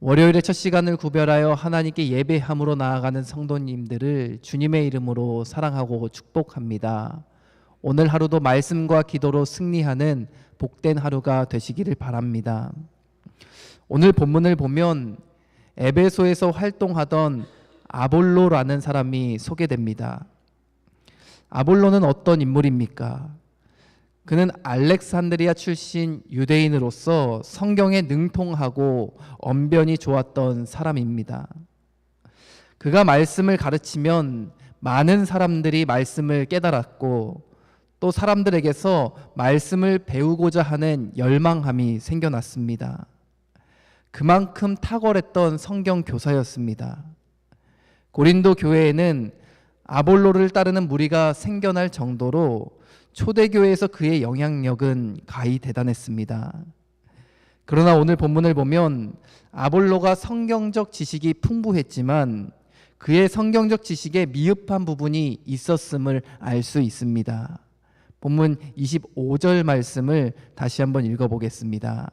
월요일의 첫 시간을 구별하여 하나님께 예배함으로 나아가는 성도님들을 주님의 이름으로 사랑하고 축복합니다. 오늘 하루도 말씀과 기도로 승리하는 복된 하루가 되시기를 바랍니다. 오늘 본문을 보면 에베소에서 활동하던 아볼로라는 사람이 소개됩니다. 아볼로는 어떤 인물입니까? 그는 알렉산드리아 출신 유대인으로서 성경에 능통하고 언변이 좋았던 사람입니다. 그가 말씀을 가르치면 많은 사람들이 말씀을 깨달았고 또 사람들에게서 말씀을 배우고자 하는 열망함이 생겨났습니다. 그만큼 탁월했던 성경 교사였습니다. 고린도 교회에는 아볼로를 따르는 무리가 생겨날 정도로 초대교회에서 그의 영향력은 가히 대단했습니다. 그러나 오늘 본문을 보면 아볼로가 성경적 지식이 풍부했지만 그의 성경적 지식에 미흡한 부분이 있었음을 알 수 있습니다. 본문 25절 말씀을 다시 한번 읽어보겠습니다.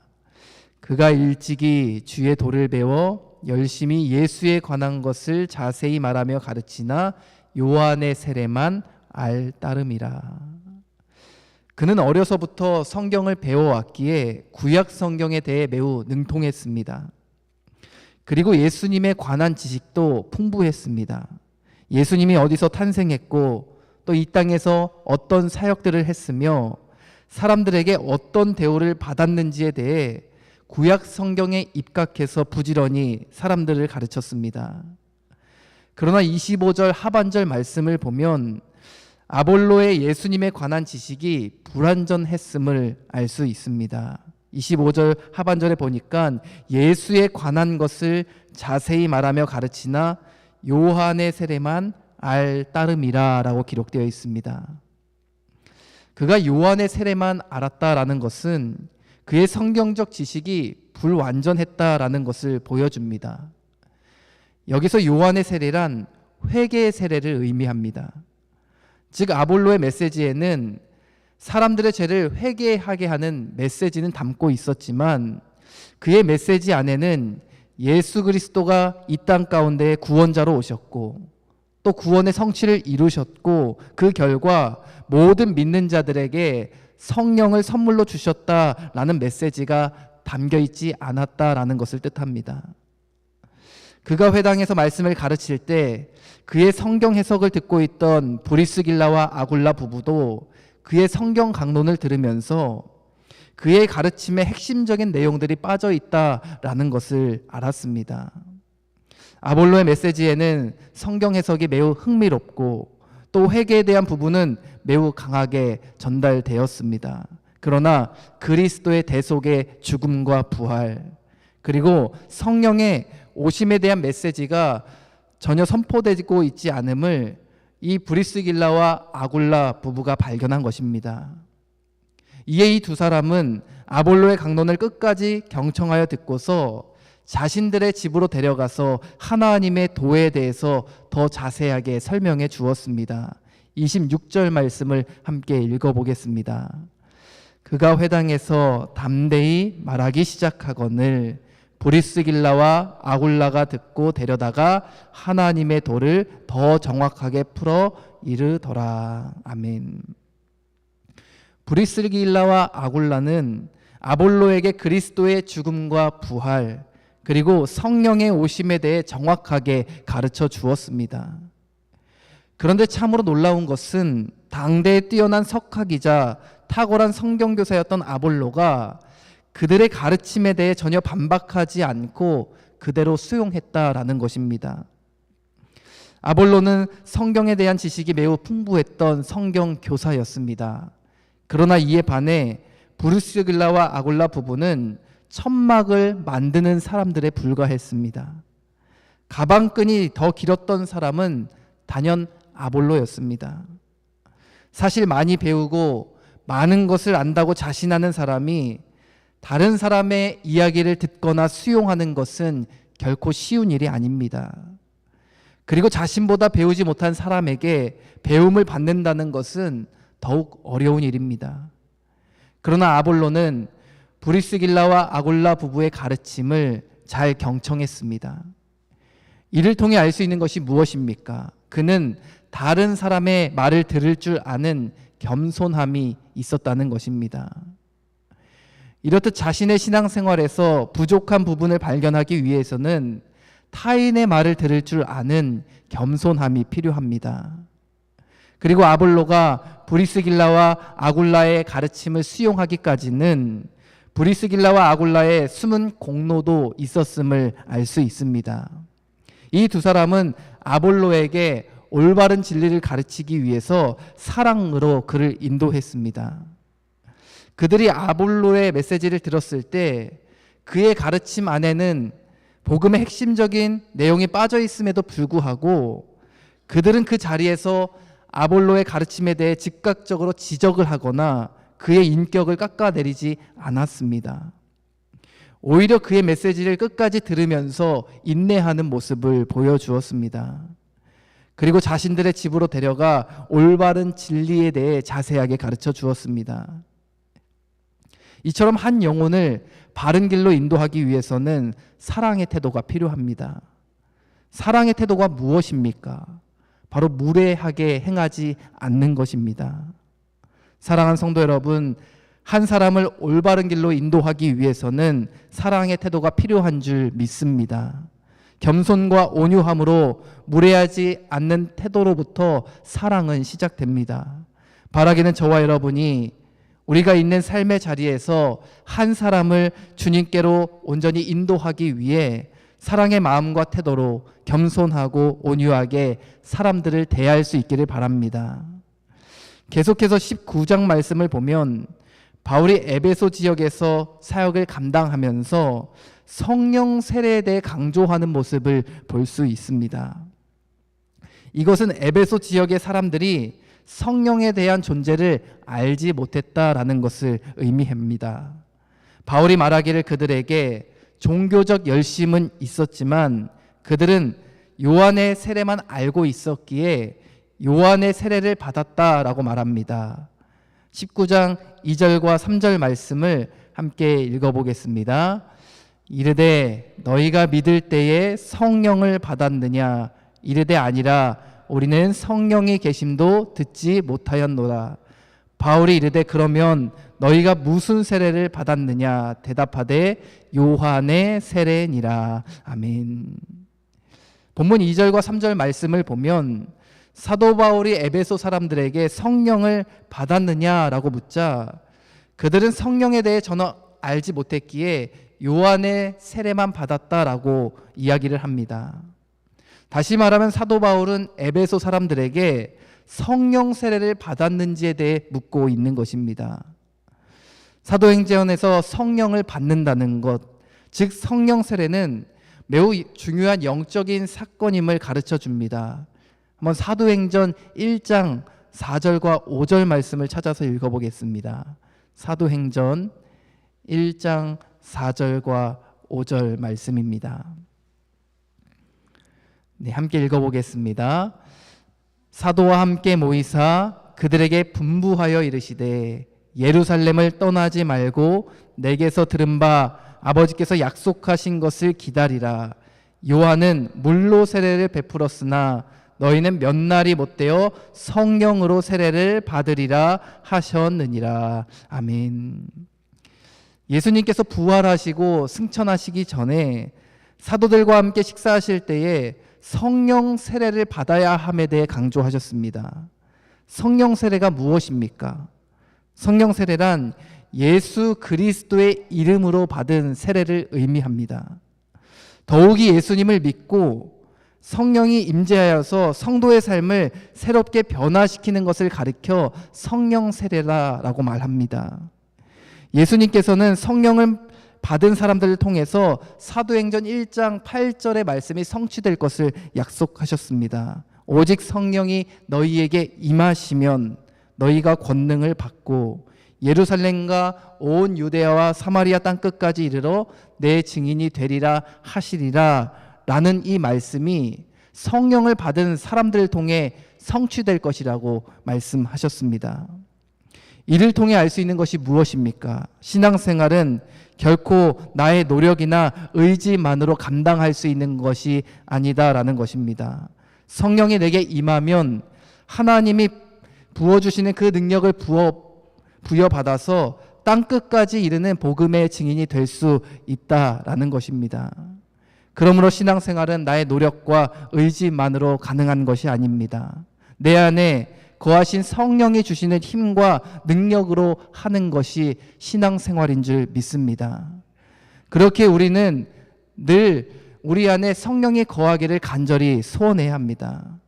그가 일찍이 주의 도를 배워 열심히 예수에 관한 것을 자세히 말하며 가르치나 요한의 세례만 알 따름이라. 그는 어려서부터 성경을 배워왔기에 구약 성경에 대해 매우 능통했습니다. 그리고 예수님에 관한 지식도 풍부했습니다. 예수님이 어디서 탄생했고 또 이 땅에서 어떤 사역들을 했으며 사람들에게 어떤 대우를 받았는지에 대해 구약 성경에 입각해서 부지런히 사람들을 가르쳤습니다. 그러나 25절 하반절 말씀을 보면 아볼로의 예수님에 관한 지식이 불완전했음을 알 수 있습니다. 25절 하반절에 보니까 예수에 관한 것을 자세히 말하며 가르치나 요한의 세례만 알 따름이라 라고 기록되어 있습니다. 그가 요한의 세례만 알았다라는 것은 그의 성경적 지식이 불완전했다라는 것을 보여줍니다. 여기서 요한의 세례란 회개의 세례를 의미합니다. 즉 아볼로의 메시지에는 사람들의 죄를 회개하게 하는 메시지는 담고 있었지만 그의 메시지 안에는 예수 그리스도가 이 땅 가운데 구원자로 오셨고 또 구원의 성취를 이루셨고 그 결과 모든 믿는 자들에게 성령을 선물로 주셨다라는 메시지가 담겨 있지 않았다라는 것을 뜻합니다. 그가 회당에서 말씀을 가르칠 때 그의 성경 해석을 듣고 있던 브리스길라와 아굴라 부부도 그의 성경 강론을 들으면서 그의 가르침에 핵심적인 내용들이 빠져 있다라는 것을 알았습니다. 아볼로의 메시지에는 성경 해석이 매우 흥미롭고 또 회개에 대한 부분은 매우 강하게 전달되었습니다. 그러나 그리스도의 대속의 죽음과 부활 그리고 성령의 오심에 대한 메시지가 전혀 선포되고 있지 않음을 이 브리스길라와 아굴라 부부가 발견한 것입니다. 이에 이 두 사람은 아볼로의 강론을 끝까지 경청하여 듣고서 자신들의 집으로 데려가서 하나님의 도에 대해서 더 자세하게 설명해 주었습니다. 26절 말씀을 함께 읽어보겠습니다. 그가 회당에서 담대히 말하기 시작하거늘 브리스길라와 아굴라가 듣고 데려다가 하나님의 도를 더 정확하게 풀어 이르더라. 아멘. 브리스길라와 아굴라는 아볼로에게 그리스도의 죽음과 부활 그리고 성령의 오심에 대해 정확하게 가르쳐 주었습니다. 그런데 참으로 놀라운 것은 당대에 뛰어난 석학이자 탁월한 성경교사였던 아볼로가 그들의 가르침에 대해 전혀 반박하지 않고 그대로 수용했다라는 것입니다. 아볼로는 성경에 대한 지식이 매우 풍부했던 성경교사였습니다. 그러나 이에 반해 브리스길라와 아굴라 부부는 천막을 만드는 사람들에 불과했습니다. 가방끈이 더 길었던 사람은 단연 아볼로였습니다. 사실 많이 배우고 많은 것을 안다고 자신하는 사람이 다른 사람의 이야기를 듣거나 수용하는 것은 결코 쉬운 일이 아닙니다. 그리고 자신보다 배우지 못한 사람에게 배움을 받는다는 것은 더욱 어려운 일입니다. 그러나 아볼로는 브리스길라와 아굴라 부부의 가르침을 잘 경청했습니다. 이를 통해 알 수 있는 것이 무엇입니까? 그는 다른 사람의 말을 들을 줄 아는 겸손함이 있었다는 것입니다. 이렇듯 자신의 신앙생활에서 부족한 부분을 발견하기 위해서는 타인의 말을 들을 줄 아는 겸손함이 필요합니다. 그리고 아볼로가 브리스길라와 아굴라의 가르침을 수용하기까지는 브리스길라와 아굴라의 숨은 공로도 있었음을 알 수 있습니다. 이 두 사람은 아볼로에게 올바른 진리를 가르치기 위해서 사랑으로 그를 인도했습니다. 그들이 아볼로의 메시지를 들었을 때 그의 가르침 안에는 복음의 핵심적인 내용이 빠져 있음에도 불구하고 그들은 그 자리에서 아볼로의 가르침에 대해 즉각적으로 지적을 하거나 그의 인격을 깎아내리지 않았습니다. 오히려 그의 메시지를 끝까지 들으면서 인내하는 모습을 보여주었습니다. 그리고 자신들의 집으로 데려가 올바른 진리에 대해 자세하게 가르쳐 주었습니다. 이처럼 한 영혼을 바른 길로 인도하기 위해서는 사랑의 태도가 필요합니다. 사랑의 태도가 무엇입니까? 바로 무례하게 행하지 않는 것입니다. 사랑하는 성도 여러분, 한 사람을 올바른 길로 인도하기 위해서는 사랑의 태도가 필요한 줄 믿습니다. 겸손과 온유함으로 무례하지 않는 태도로부터 사랑은 시작됩니다. 바라기는 저와 여러분이 우리가 있는 삶의 자리에서 한 사람을 주님께로 온전히 인도하기 위해 사랑의 마음과 태도로 겸손하고 온유하게 사람들을 대할 수 있기를 바랍니다. 계속해서 19장 말씀을 보면 바울이 에베소 지역에서 사역을 감당하면서 성령 세례에 대해 강조하는 모습을 볼 수 있습니다. 이것은 에베소 지역의 사람들이 성령에 대한 존재를 알지 못했다라는 것을 의미합니다. 바울이 말하기를 그들에게 종교적 열심은 있었지만 그들은 요한의 세례만 알고 있었기에 요한의 세례를 받았다라고 말합니다. 19장 2절과 3절 말씀을 함께 읽어보겠습니다. 이르되 너희가 믿을 때에 성령을 받았느냐? 이르되 아니라 우리는 성령이 계심도 듣지 못하였노라. 바울이 이르되 그러면 너희가 무슨 세례를 받았느냐? 대답하되 요한의 세례니라. 아멘. 본문 2절과 3절 말씀을 보면 사도 바울이 에베소 사람들에게 성령을 받았느냐라고 묻자 그들은 성령에 대해 전혀 알지 못했기에 요한의 세례만 받았다라고 이야기를 합니다. 다시 말하면 사도 바울은 에베소 사람들에게 성령 세례를 받았는지에 대해 묻고 있는 것입니다. 사도행전에서 성령을 받는다는 것, 즉 성령 세례는 매우 중요한 영적인 사건임을 가르쳐 줍니다. 한번 사도행전 1장 4절과 5절 말씀을 찾아서 읽어보겠습니다. 사도행전 1장 4절과 5절 말씀입니다. 네, 함께 읽어보겠습니다. 사도와 함께 모이사 그들에게 분부하여 이르시되 예루살렘을 떠나지 말고 내게서 들은 바 아버지께서 약속하신 것을 기다리라. 요한은 물로 세례를 베풀었으나 너희는 몇 날이 못되어 성령으로 세례를 받으리라 하셨느니라. 아멘. 예수님께서 부활하시고 승천하시기 전에 사도들과 함께 식사하실 때에 성령 세례를 받아야 함에 대해 강조하셨습니다. 성령 세례가 무엇입니까? 성령 세례란 예수 그리스도의 이름으로 받은 세례를 의미합니다. 더욱이 예수님을 믿고 성령이 임재하여서 성도의 삶을 새롭게 변화시키는 것을 가리켜 성령 세례라고 말합니다. 예수님께서는 성령을 받은 사람들을 통해서 사도행전 1장 8절의 말씀이 성취될 것을 약속하셨습니다. 오직 성령이 너희에게 임하시면 너희가 권능을 받고 예루살렘과 온 유대야와 사마리아 땅끝까지 이르러 내 증인이 되리라 하시리라 라는 이 말씀이 성령을 받은 사람들을 통해 성취될 것이라고 말씀하셨습니다. 이를 통해 알 수 있는 것이 무엇입니까? 신앙생활은 결코 나의 노력이나 의지만으로 감당할 수 있는 것이 아니다라는 것입니다. 성령이 내게 임하면 하나님이 부어주시는 그 능력을 부여받아서 땅끝까지 이르는 복음의 증인이 될 수 있다라는 것입니다. 그러므로 신앙생활은 나의 노력과 의지만으로 가능한 것이 아닙니다. 내 안에 거하신 성령이 주시는 힘과 능력으로 하는 것이 신앙생활인 줄 믿습니다. 그렇게 우리는 늘 우리 안에 성령이 거하기를 간절히 소원해야 합니다.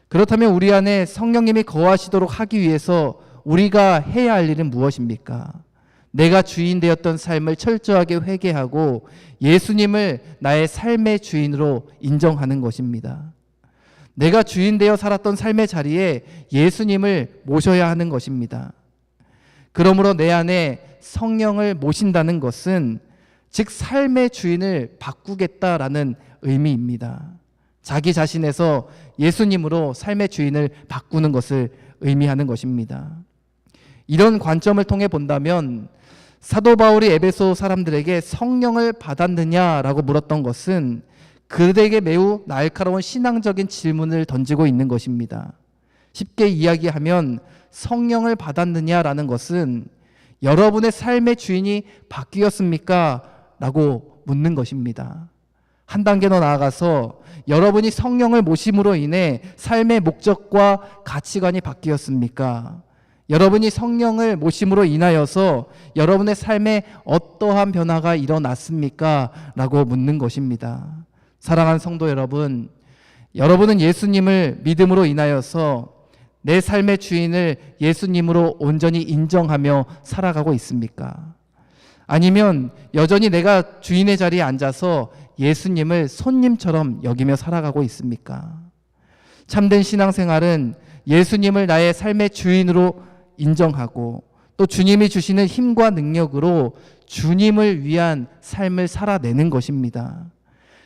그렇다면 우리 안에 성령님이 거하시도록 하기 위해서 우리가 해야 할 일은 무엇입니까? 내가 주인 되었던 삶을 철저하게 회개하고 예수님을 나의 삶의 주인으로 인정하는 것입니다. 내가 주인 되어 살았던 삶의 자리에 예수님을 모셔야 하는 것입니다. 그러므로 내 안에 성령을 모신다는 것은 즉 삶의 주인을 바꾸겠다라는 의미입니다. 자기 자신에서 예수님으로 삶의 주인을 바꾸는 것을 의미하는 것입니다. 이런 관점을 통해 본다면 사도 바울이 에베소 사람들에게 성령을 받았느냐라고 물었던 것은 그들에게 매우 날카로운 신앙적인 질문을 던지고 있는 것입니다. 쉽게 이야기하면 성령을 받았느냐라는 것은 여러분의 삶의 주인이 바뀌었습니까? 라고 묻는 것입니다. 한 단계 더 나아가서 여러분이 성령을 모심으로 인해 삶의 목적과 가치관이 바뀌었습니까? 여러분이 성령을 모심으로 인하여서 여러분의 삶에 어떠한 변화가 일어났습니까? 라고 묻는 것입니다. 사랑하는 성도 여러분, 여러분은 예수님을 믿음으로 인하여서 내 삶의 주인을 예수님으로 온전히 인정하며 살아가고 있습니까? 아니면 여전히 내가 주인의 자리에 앉아서 예수님을 손님처럼 여기며 살아가고 있습니까? 참된 신앙생활은 예수님을 나의 삶의 주인으로 인정하고 또 주님이 주시는 힘과 능력으로 주님을 위한 삶을 살아내는 것입니다.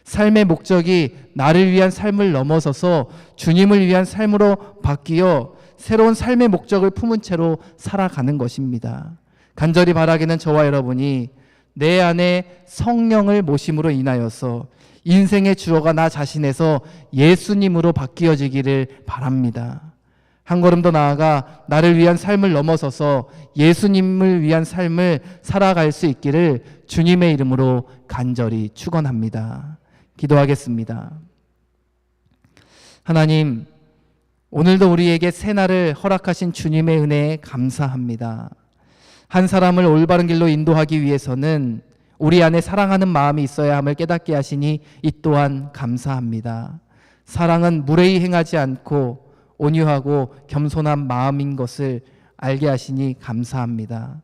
삶의 목적이 나를 위한 삶을 넘어서서 주님을 위한 삶으로 바뀌어 새로운 삶의 목적을 품은 채로 살아가는 것입니다. 간절히 바라기는 저와 여러분이 내 안에 성령을 모심으로 인하여서 인생의 주어가 나 자신에서 예수님으로 바뀌어지기를 바랍니다. 한 걸음 더 나아가 나를 위한 삶을 넘어서서 예수님을 위한 삶을 살아갈 수 있기를 주님의 이름으로 간절히 축원합니다. 기도하겠습니다. 하나님, 오늘도 우리에게 새날을 허락하신 주님의 은혜에 감사합니다. 한 사람을 올바른 길로 인도하기 위해서는 우리 안에 사랑하는 마음이 있어야 함을 깨닫게 하시니 이 또한 감사합니다. 사랑은 무례히 행하지 않고 온유하고 겸손한 마음인 것을 알게 하시니 감사합니다.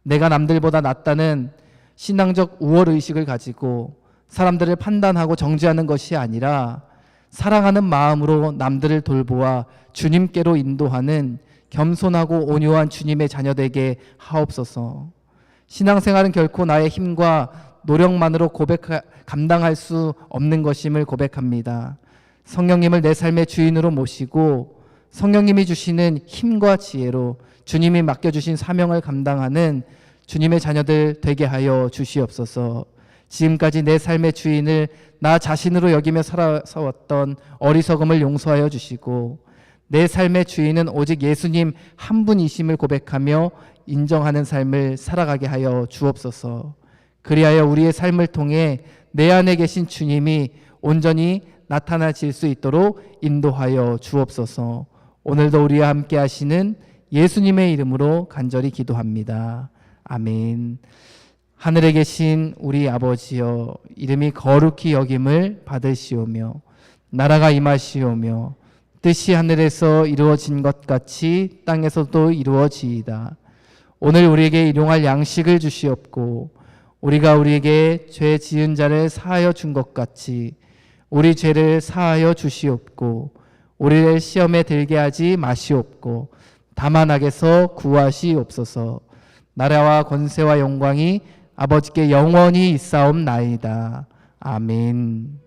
내가 남들보다 낫다는 신앙적 우월의식을 가지고 사람들을 판단하고 정죄하는 것이 아니라 사랑하는 마음으로 남들을 돌보아 주님께로 인도하는 겸손하고 온유한 주님의 자녀되게 하옵소서. 신앙생활은 결코 나의 힘과 노력만으로 감당할 수 없는 것임을 고백합니다. 성령님을 내 삶의 주인으로 모시고 성령님이 주시는 힘과 지혜로 주님이 맡겨주신 사명을 감당하는 주님의 자녀들 되게 하여 주시옵소서. 지금까지 내 삶의 주인을 나 자신으로 여기며 살아왔던 어리석음을 용서하여 주시고 내 삶의 주인은 오직 예수님 한 분이심을 고백하며 인정하는 삶을 살아가게 하여 주옵소서. 그리하여 우리의 삶을 통해 내 안에 계신 주님이 온전히 나타나질 수 있도록 인도하여 주옵소서. 오늘도 우리와 함께 하시는 예수님의 이름으로 간절히 기도합니다. 아멘. 하늘에 계신 우리 아버지여, 이름이 거룩히 여김을 받으시오며 나라가 임하시오며 뜻이 하늘에서 이루어진 것 같이 땅에서도 이루어지이다. 오늘 우리에게 일용할 양식을 주시옵고 우리가 우리에게 죄 지은 자를 사하여 준 것 같이 우리 죄를 사하여 주시옵고 우리를 시험에 들게 하지 마시옵고 다만 악에서 구하시옵소서. 나라와 권세와 영광이 아버지께 영원히 있사옵나이다. 아멘.